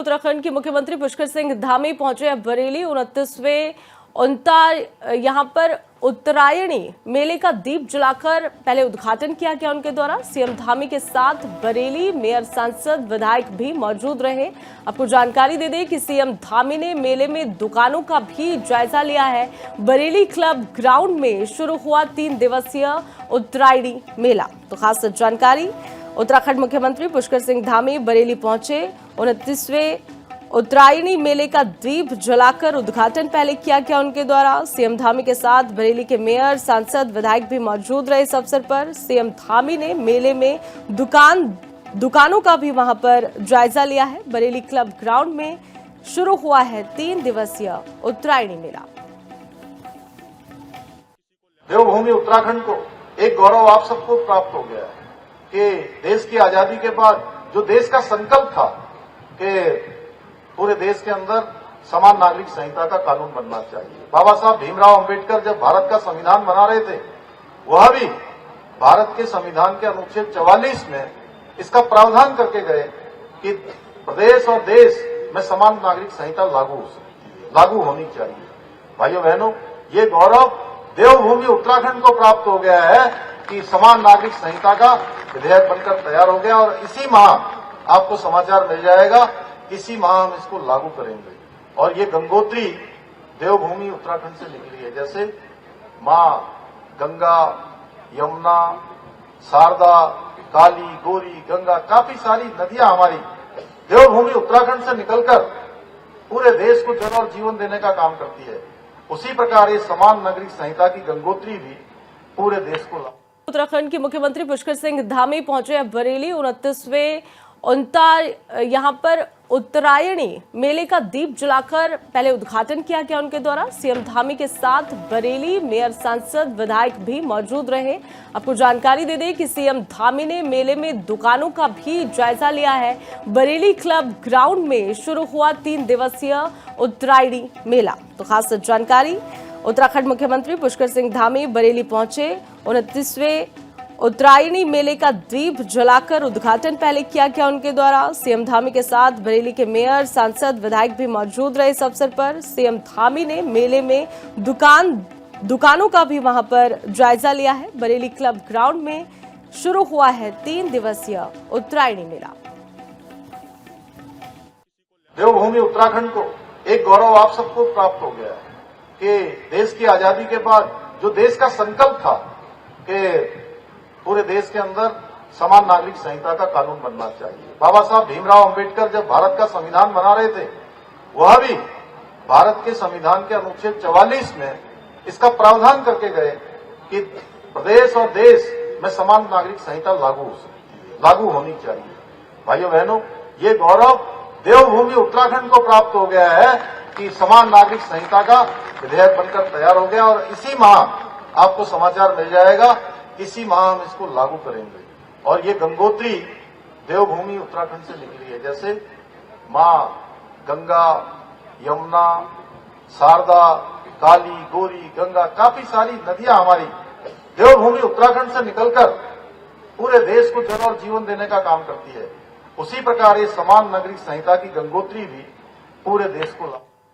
उत्तराखंड के मुख्यमंत्री पुष्कर सिंह धामी पहुंचे बरेली। 29वें यहां पर उत्तरायणी मेले का दीप जलाकर पहले उद्घाटन किया गया उनके द्वारा। सीएम धामी के साथ बरेली मेयर, सांसद, विधायक भी मौजूद रहे। आपको जानकारी दे दें कि सीएम धामी ने मेले में दुकानों का भी जायजा लिया है। बरेली क्लब ग्राउंड में शुरू हुआ 3 दिवसीय उत्तरायणी मेला। तो खास जानकारी, उत्तराखंड मुख्यमंत्री पुष्कर सिंह धामी बरेली पहुंचे। 29वें उत्तरायणी मेले का दीप जलाकर उद्घाटन पहले किया गया उनके द्वारा। सीएम धामी के साथ बरेली के मेयर, सांसद, विधायक भी मौजूद रहे। इस अवसर पर सीएम धामी ने मेले में दुकानों का भी वहां पर जायजा लिया है। बरेली क्लब ग्राउंड में शुरू हुआ है 3 दिवसीय उत्तरायणी मेला। देवभूमि उत्तराखंड को एक गौरव आप सबको प्राप्त हो गया है कि देश की आजादी के बाद जो देश का संकल्प था कि पूरे देश के अंदर समान नागरिक संहिता का कानून बनना चाहिए। बाबा साहब भीमराव अंबेडकर जब भारत का संविधान बना रहे थे, वह भी भारत के संविधान के अनुच्छेद 44 में इसका प्रावधान करके गए कि प्रदेश और देश में समान नागरिक संहिता लागू होनी चाहिए। भाइयों बहनों, ये गौरव देवभूमि उत्तराखंड को प्राप्त हो गया है कि समान नागरिक संहिता का विधेयक बनकर तैयार हो गया और इसी माह आपको समाचार मिल जाएगा, इसी माह हम इसको लागू करेंगे। और ये गंगोत्री देवभूमि उत्तराखंड से निकली है। जैसे मां गंगा, यमुना, शारदा, काली, गोरी, गंगा, काफी सारी नदियां हमारी देवभूमि उत्तराखंड से निकलकर पूरे देश को जल और जीवन देने का काम करती है। उसी प्रकार ये समान नागरिक संहिता की गंगोत्री भी पूरे देश को उत्तराखंड के मुख्यमंत्री पुष्कर सिंह धामी पहुंचे बरेली। 29वें यहां पर उत्तरायणी मेले का दीप जलाकर पहले उद्घाटन किया गया उनके द्वारा। सीएम धामी के साथ बरेली मेयर, सांसद, विधायक भी मौजूद रहे। आपको जानकारी दे दें कि सीएम धामी ने मेले में दुकानों का भी जायजा लिया है। बरेली क्लब ग्राउंड में शुरू हुआ 3 दिवसीय उत्तरायणी मेला। तो खास जानकारी, उत्तराखंड मुख्यमंत्री पुष्कर सिंह धामी बरेली पहुंचे। 29वें उत्तरायणी मेले का दीप जलाकर उद्घाटन पहले किया गया उनके द्वारा। सीएम धामी के साथ बरेली के मेयर, सांसद, विधायक भी मौजूद रहे। इस अवसर पर सीएम धामी ने मेले में दुकानों का भी वहां पर जायजा लिया है। बरेली क्लब ग्राउंड में शुरू हुआ है 3 दिवसीय उत्तरायणी मेला। देवभूमि उत्तराखंड को एक गौरव आप सबको प्राप्त हो गया है कि देश की आजादी के बाद जो देश का संकल्प था कि पूरे देश के अंदर समान नागरिक संहिता का कानून बनना चाहिए। बाबा साहब भीमराव अंबेडकर जब भारत का संविधान बना रहे थे, वह भी भारत के संविधान के अनुच्छेद 44 में इसका प्रावधान करके गए कि प्रदेश और देश में समान नागरिक संहिता लागू होनी चाहिए। भाइयों बहनों, ये गौरव देवभूमि उत्तराखंड को प्राप्त हो गया है कि समान नागरिक संहिता का विधेयक बनकर तैयार हो गया और इसी माह आपको समाचार मिल जाएगा, इसी माह हम इसको लागू करेंगे। और ये गंगोत्री देवभूमि उत्तराखंड से निकली है। जैसे मां गंगा, यमुना, शारदा, काली, गोरी, गंगा, काफी सारी नदियां हमारी देवभूमि उत्तराखंड से निकलकर पूरे देश को जल और जीवन देने का काम करती है। उसी प्रकार ये समान नागरिक संहिता की गंगोत्री भी पूरे देश को